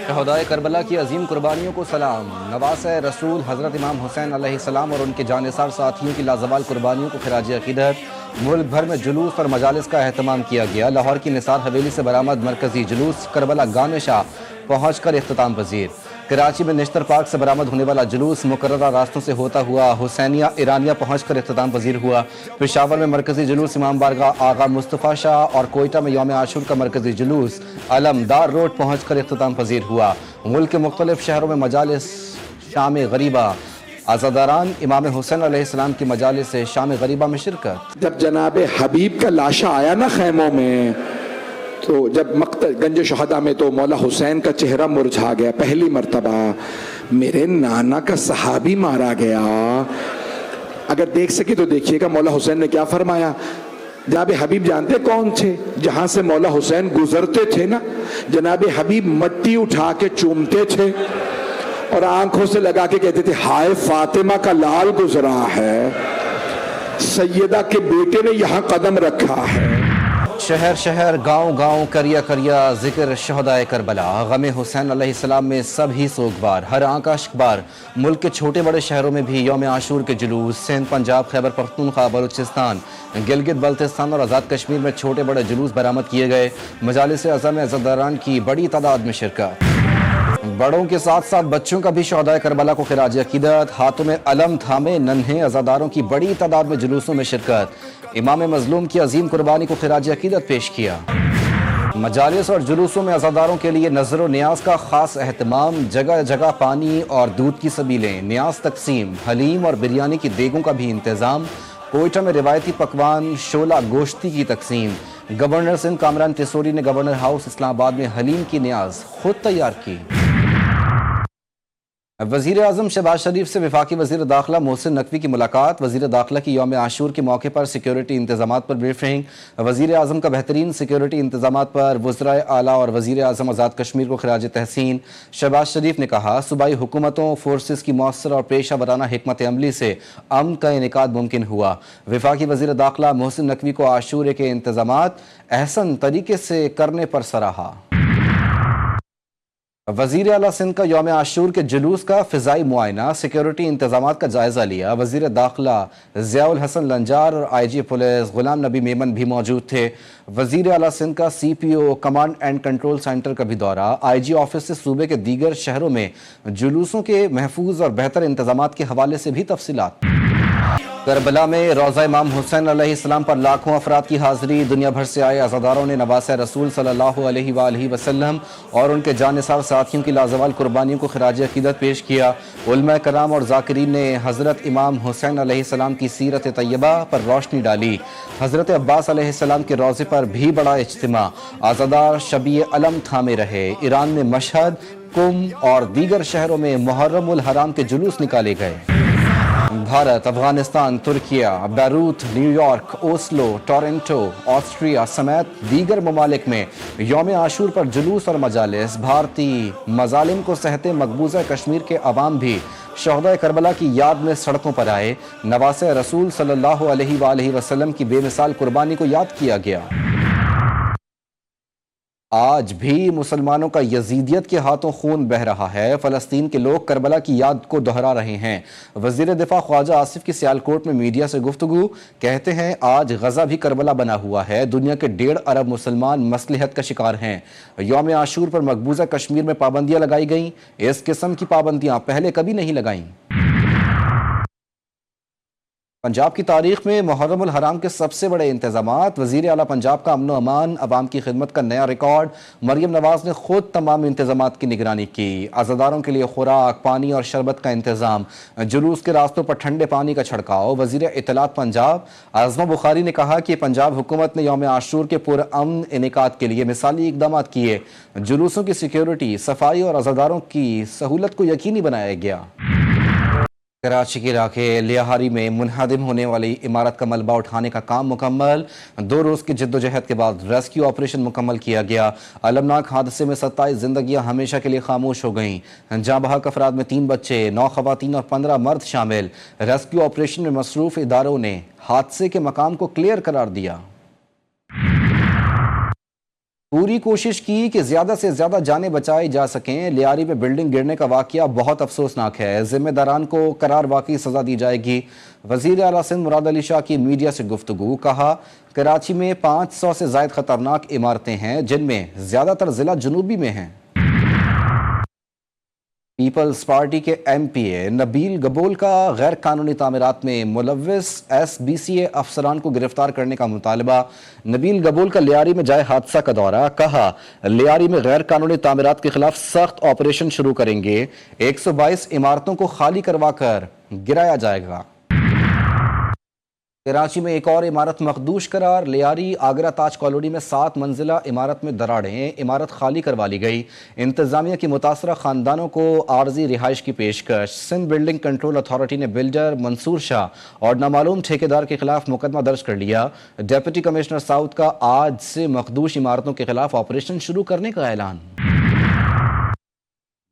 شہدائے کربلا کی عظیم قربانیوں کو سلام۔ نواسۂ رسول حضرت امام حسین علیہ السلام اور ان کے جانثار ساتھیوں کی لازوال قربانیوں کو خراج عقیدت ملک بھر میں جلوس اور مجالس کا اہتمام کیا گیا۔ لاہور کی نثار حویلی سے برآمد مرکزی جلوس کربلا گاہ شاہ پہنچ کر اختتام پذیر۔ کراچی میں نشتر پارک سے برآمد ہونے والا جلوس مقررہ راستوں سے ہوتا ہوا حسینیہ ایرانیہ پہنچ کر اختتام پذیر ہوا۔ پشاور میں مرکزی جلوس امام بارگاہ آغا مصطفیٰ شاہ اور کوئٹہ میں یوم عاشور کا مرکزی جلوس علمدار روڈ پہنچ کر اختتام پذیر ہوا۔ ملک کے مختلف شہروں میں مجالس شام غریبہ، عزاداران امام حسین علیہ السلام کی مجالس شام غریبہ میں شرکت۔ جب جناب حبیب کا لاشا آیا نا خیموں میں، تو جب مقتل گنج شہداء میں تو مولا حسین کا چہرہ مرجھا گیا۔ پہلی مرتبہ میرے نانا کا صحابی مارا گیا۔ اگر دیکھ سکے تو دیکھیے گا مولا حسین نے کیا فرمایا۔ جناب حبیب جانتے کون تھے؟ جہاں سے مولا حسین گزرتے تھے نا، جناب حبیب مٹی اٹھا کے چومتے تھے اور آنکھوں سے لگا کے کہتے تھے ہائے فاطمہ کا لال گزرا ہے، سیدہ کے بیٹے نے یہاں قدم رکھا ہے۔ شہر شہر گاؤں گاؤں کریا کریا ذکر شہدائے کربلا۔ غم حسین علیہ السلام میں سب ہی سوگوار، ہر آنکھ اشکبار۔ ملک کے چھوٹے بڑے شہروں میں بھی یوم عاشور کے جلوس۔ سندھ، پنجاب، خیبر پختونخوا، بلوچستان، گلگت بلتستان اور آزاد کشمیر میں چھوٹے بڑے جلوس برآمد کیے گئے۔ مجالس اعظم میں عزاداران کی بڑی تعداد میں شرکت۔ بڑوں کے ساتھ ساتھ بچوں کا بھی شہدائے کربلا کو خراج عقیدت۔ ہاتھوں میں علم تھامے ننھے عزاداروں کی بڑی تعداد میں جلوسوں میں شرکت۔ امام مظلوم کی عظیم قربانی کو خراج عقیدت پیش کیا۔ مجالس اور جلوسوں میں عزاداروں کے لیے نظر و نیاز کا خاص اہتمام۔ جگہ جگہ پانی اور دودھ کی سبیلیں، نیاز تقسیم، حلیم اور بریانی کی دیگوں کا بھی انتظام۔ کوئٹہ میں روایتی پکوان شولہ گوشتی کی تقسیم۔ گورنر سندھ کامران تیسوری نے گورنر ہاؤس اسلام آباد میں حلیم کی نیاز خود تیار کی۔ وزیر اعظم شہباز شریف سے وفاقی وزیر داخلہ محسن نقوی کی ملاقات۔ وزیر داخلہ کی یوم عاشور کے موقع پر سیکیورٹی انتظامات پر بریفنگ۔ وزیر اعظم کا بہترین سیکیورٹی انتظامات پر وزرائے اعلیٰ اور وزیر اعظم آزاد کشمیر کو خراج تحسین۔ شہباز شریف نے کہا صوبائی حکومتوں فورسز کی مؤثر اور پیشہ ورانہ حکمت عملی سے امن کا انعقاد ممکن ہوا۔ وفاقی وزیر داخلہ محسن نقوی کو عاشور کے انتظامات احسن طریقے سے کرنے پر سراہا۔ وزیر اعلیٰ سندھ کا یوم عاشور کے جلوس کا فضائی معائنہ، سیکیورٹی انتظامات کا جائزہ لیا۔ وزیر داخلہ ضیاء الحسن لنجار اور آئی جی پولیس غلام نبی میمن بھی موجود تھے۔ وزیر اعلیٰ سندھ کا سی پی او کمانڈ اینڈ کنٹرول سینٹر کا بھی دورہ۔ آئی جی آفس سے صوبے کے دیگر شہروں میں جلوسوں کے محفوظ اور بہتر انتظامات کے حوالے سے بھی تفصیلات۔ کربلا میں روضہ امام حسین علیہ السلام پر لاکھوں افراد کی حاضری۔ دنیا بھر سے آئے عزاداروں نے نواسۂ رسول صلی اللہ علیہ وآلہ وسلم اور ان کے جانثار ساتھیوں کی لازوال قربانیوں کو خراج عقیدت پیش کیا۔ علماء کرام اور ذاکرین نے حضرت امام حسین علیہ السلام کی سیرت طیبہ پر روشنی ڈالی۔ حضرت عباس علیہ السلام کے روضے پر بھی بڑا اجتماع۔ عزادار شبیہ علم تھامے رہے۔ ایران میں مشہد، قم اور دیگر شہروں میں محرم الحرام کے جلوس نکالے گئے۔ Bharat, Afghanistan, Türkiye, Beirut, new York, Oslo, Toronto, Austria سمیت دیگر ممالک میں یوم عاشور پر جلوس اور مجالس۔ بھارتی مظالم کو سہتے مقبوضہ کشمیر کے عوام بھی شہدائے کربلا کی یاد میں سڑکوں پر آئے۔ نواسۂ رسول صلی اللہ علیہ وآلہ وسلم کی بے مثال قربانی کو یاد کیا گیا۔ آج بھی مسلمانوں کا یزیدیت کے ہاتھوں خون بہہ رہا ہے۔ فلسطین کے لوگ کربلا کی یاد کو دہرا رہے ہیں۔ وزیر دفاع خواجہ آصف کی سیالکوٹ میں میڈیا سے گفتگو۔ کہتے ہیں آج غزہ بھی کربلا بنا ہوا ہے۔ دنیا کے 1.5 ارب مسلمان مصلحت کا شکار ہیں۔ یوم عاشور پر مقبوضہ کشمیر میں پابندیاں لگائی گئیں۔ اس قسم کی پابندیاں پہلے کبھی نہیں لگائیں۔ پنجاب کی تاریخ میں محرم الحرام کے سب سے بڑے انتظامات۔ وزیر اعلیٰ پنجاب کا امن و امان، عوام کی خدمت کا نیا ریکارڈ۔ مریم نواز نے خود تمام انتظامات کی نگرانی کی۔ عزاداروں کے لیے خوراک، پانی اور شربت کا انتظام۔ جلوس کے راستوں پر ٹھنڈے پانی کا چھڑکاؤ۔ وزیر اطلاعات پنجاب عظمہ بخاری نے کہا کہ پنجاب حکومت نے یوم عاشور کے پرامن انعقاد کے لیے مثالی اقدامات کیے۔ جلوسوں کی سیکیورٹی، صفائی اور عزاداروں کی سہولت کو یقینی بنایا گیا۔ کراچی کے علاقے لیہاری میں منہدم ہونے والی عمارت کا ملبہ اٹھانے کا کام مکمل۔ 2 روز کی جد و جہد کے بعد ریسکیو آپریشن مکمل کیا گیا۔ المناک حادثے میں 27 زندگیاں ہمیشہ کے لیے خاموش ہو گئیں۔ جاں بحق افراد میں 3 بچے، 9 خواتین اور 15 مرد شامل۔ ریسکیو آپریشن میں مصروف اداروں نے حادثے کے مقام کو کلیئر قرار دیا۔ پوری کوشش کی کہ زیادہ سے زیادہ جانیں بچائی جا سکیں. لیاری میں بلڈنگ گرنے کا واقعہ بہت افسوسناک ہے. ذمہ داران کو قرار واقعی سزا دی جائے گی. وزیر اعلیٰ سندھ مراد علی شاہ کی میڈیا سے گفتگو. کہا کراچی میں 500 سے زائد خطرناک عمارتیں ہیں جن میں زیادہ تر ضلع جنوبی میں ہیں. پیپلز پارٹی کے ایم پی اے نبیل گبول کا غیر قانونی تعمیرات میں ملوث ایس بی سی اے افسران کو گرفتار کرنے کا مطالبہ. نبیل گبول کا لیاری میں جائے حادثہ کا دورہ. کہا لیاری میں غیر قانونی تعمیرات کے خلاف سخت آپریشن شروع کریں گے. 122 عمارتوں کو خالی کروا کر گرایا جائے گا. کراچی میں ایک اور عمارت مخدوش قرار. لیاری آگرہ تاج کالونی میں 7 منزلہ عمارت میں دراڑیں. عمارت خالی کروا لی گئی. انتظامیہ کی متاثرہ خاندانوں کو عارضی رہائش کی پیشکش. سندھ بلڈنگ کنٹرول اتھارٹی نے بلڈر منصور شاہ اور نامعلوم ٹھیکیدار کے خلاف مقدمہ درج کر لیا. ڈپٹی کمشنر ساؤتھ کا آج سے مخدوش عمارتوں کے خلاف آپریشن شروع کرنے کا اعلان.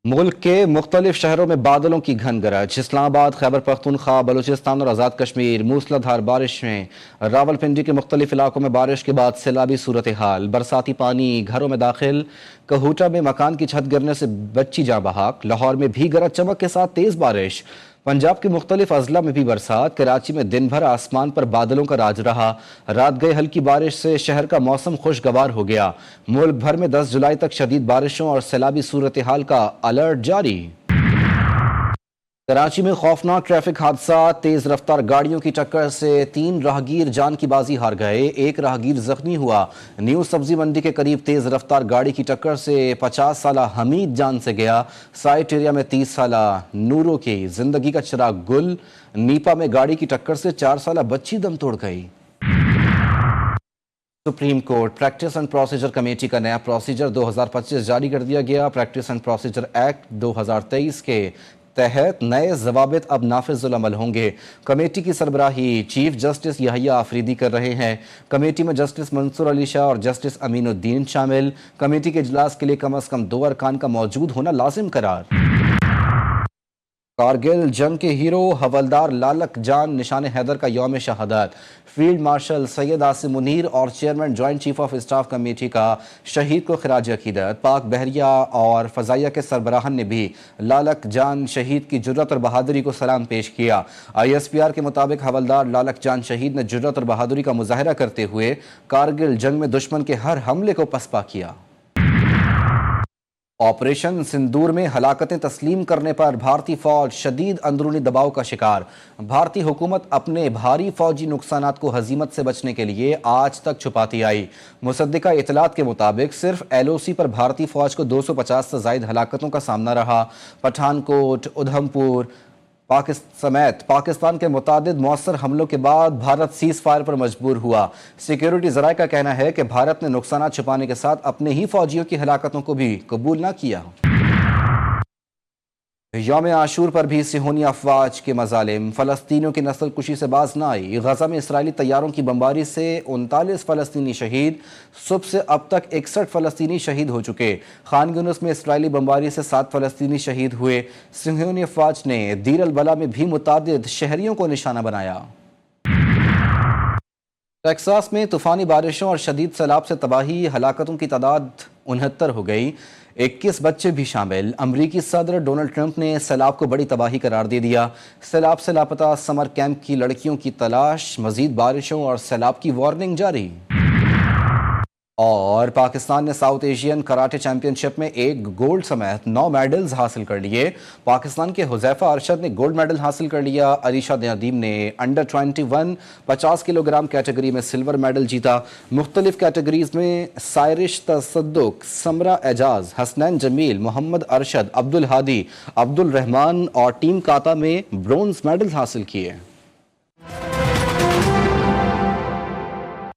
ملک کے مختلف شہروں میں بادلوں کی گھن گرج. اسلام آباد، خیبر پختونخوا، بلوچستان اور آزاد کشمیر موسلا دھار بارش میں. راولپنڈی کے مختلف علاقوں میں بارش کے بعد سیلابی صورتحال. برساتی پانی گھروں میں داخل. کہوٹہ میں مکان کی چھت گرنے سے بچی جاں بحق. لاہور میں بھی گرج چمک کے ساتھ تیز بارش. پنجاب کے مختلف اضلاع میں بھی برسات. کراچی میں دن بھر آسمان پر بادلوں کا راج رہا. رات گئے ہلکی بارش سے شہر کا موسم خوشگوار ہو گیا. ملک بھر میں 10 جولائی تک شدید بارشوں اور سیلابی صورتحال کا الرٹ جاری. کراچی میں خوفناک ٹریفک حادثہ. تیز رفتار گاڑیوں کی ٹکر سے 3 راہگیر جان کی بازی ہار گئے. ایک راہگیر زخمی ہوا. نیو سبزی منڈی کے قریب تیز رفتار گاڑی کی ٹکر سے 50 سالہ حمید جان سے گیا. سائٹ ایریا میں 30 سالہ نورو کی زندگی کا چراغ گل. نیپا میں گاڑی کی ٹکر سے 4 سالہ بچی دم توڑ گئی. Supreme court practice and procedure committee کا نیا پروسیجر 2025 جاری کر دیا گیا. پریکٹس اینڈ پروسیجر ایکٹ 2023 کے تحت نئے ضوابط اب نافذ العمل ہوں گے. کمیٹی کی سربراہی چیف جسٹس یحییٰ آفریدی کر رہے ہیں. کمیٹی میں جسٹس منصور علی شاہ اور جسٹس امین الدین شامل. کمیٹی کے اجلاس کے لیے کم از کم 2 ارکان کا موجود ہونا لازم قرار. کارگل جنگ کے ہیرو حوالدار لالک جان نشان حیدر کا یوم شہادت. فیلڈ مارشل سید عاصم منیر اور chairman joint chief of staff committee کا شہید کو خراج عقیدت. پاک بحریہ اور فضائیہ کے سربراہان نے بھی لالک جان شہید کی جرأت اور بہادری کو سلام پیش کیا. ISPR کے مطابق حوالدار لالک جان شہید نے جرأت اور بہادری کا مظاہرہ کرتے ہوئے کارگل جنگ میں دشمن کے ہر حملے کو پسپا کیا. آپریشن سندور میں ہلاکتیں تسلیم کرنے پر بھارتی فوج شدید اندرونی دباؤ کا شکار. بھارتی حکومت اپنے بھاری فوجی نقصانات کو ہزیمت سے بچنے کے لیے آج تک چھپاتی آئی. مصدقہ اطلاعات کے مطابق صرف LOC پر بھارتی فوج کو 250 سے زائد ہلاکتوں کا سامنا رہا. پٹھان کوٹ، ادھمپور سمیت پاکستان کے متعدد مؤثر حملوں کے بعد بھارت سیز فائر پر مجبور ہوا. سیکیورٹی ذرائع کا کہنا ہے کہ بھارت نے نقصانات چھپانے کے ساتھ اپنے ہی فوجیوں کی ہلاکتوں کو بھی قبول نہ کیا. یوم عاشور پر بھی صہیونی افواج کے مظالم. فلسطینیوں کی نسل کشی سے باز نہ آئی. غزہ میں اسرائیلی طیاروں کی بمباری سے 39 فلسطینی شہید. صبح سے اب تک 61 فلسطینی شہید ہو چکے. خان یونس میں اسرائیلی بمباری سے 7 فلسطینی شہید ہوئے. صہیونی افواج نے دیر البلح میں بھی متعدد شہریوں کو نشانہ بنایا. ٹیکساس میں طوفانی بارشوں اور شدید سیلاب سے تباہی. ہلاکتوں کی تعداد 69 ہو گئی. 21 بچے بھی شامل. امریکی صدر ڈونلڈ ٹرمپ نے سیلاب کو بڑی تباہی قرار دے دیا. سیلاب سے لاپتہ سمر کیمپ کی لڑکیوں کی تلاش. مزید بارشوں اور سیلاب کی وارننگ جاری. اور پاکستان نے ساؤتھ ایشین کراٹے چیمپئن شپ میں 1 گولڈ سمیت 9 میڈلز حاصل کر لیے. پاکستان کے حذیفہ ارشد نے گولڈ میڈل حاصل کر لیا. عریشہ ندیم نے انڈر 21 50 کلو گرام کیٹیگری میں سلور میڈل جیتا. مختلف کیٹیگریز میں سائرش تصدق، سمرہ اعجاز، حسنین جمیل، محمد ارشد، عبد الہادی، عبد الرحمان اور ٹیم کاتا میں برونز میڈل حاصل کیے.